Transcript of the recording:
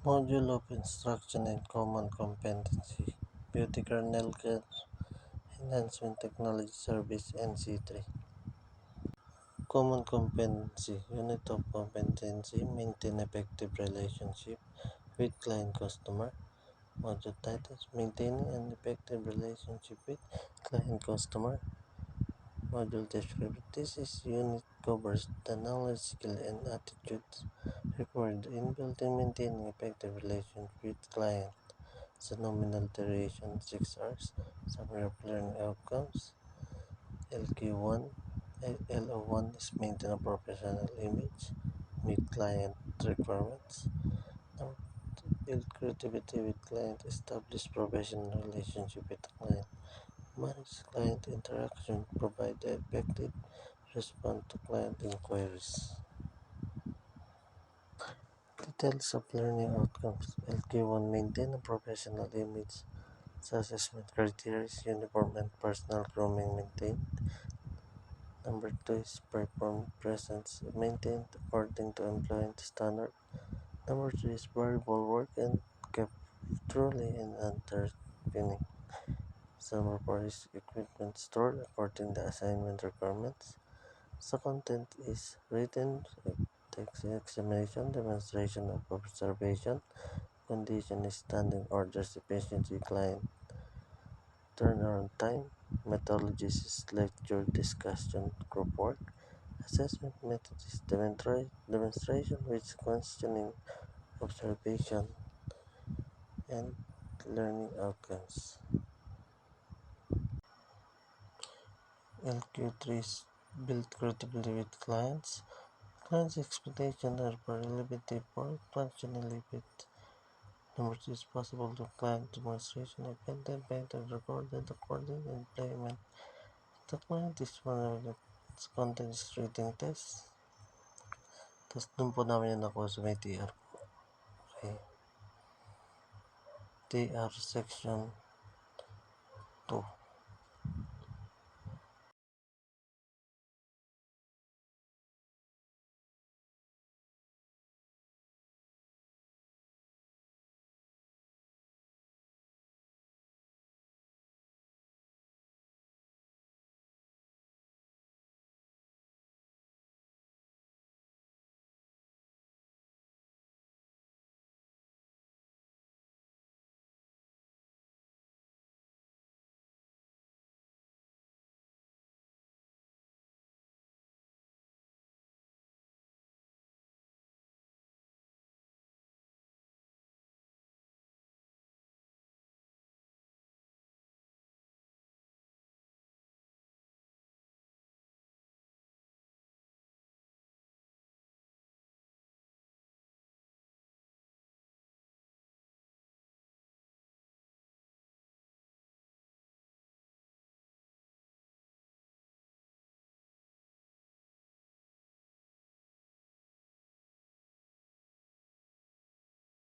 Module of Instruction and Common Competency Beauty Kernel Care Enhancement Technology Service NC3 Common Competency Unit of Competency Maintain Effective Relationship with Client Customer Module Titles Maintaining an Effective Relationship with Client Customer Module Description This is unit covers the knowledge, skill, and attitudes required in building maintaining effective relations with client. Sa nominal duration 6 hours. Summary of learning outcomes. LQ1 LO1 is maintain a professional image, meet client requirements. Number 2, build creativity with client, establish professional relationship with the client, manage client interaction, provide effective response to client inquiries. Details of learning outcomes. LQ1 maintain a professional image. Assessment criteria is uniform and personal grooming maintained. Number 2 is perform presence maintained according to employment standard. Number 3 is variable work and kept truly in underpinning. Number 4 is equipment stored according to assignment requirements. So content is written text examination, demonstration of observation, condition is standing orders, efficiency, client turnaround time, methodologies is lecture, discussion, group work, assessment method is demonstration with questioning, observation, and learning outcomes. LQ3 is build credibility with clients. Clients' expectations are relative for functionally with. Number 2 is possible to client demonstration of content painted recorded according to implement. The client is one of the content is reading test. Tapos doon po namin yan nakuha sa may TR po. Okay. TR section 2.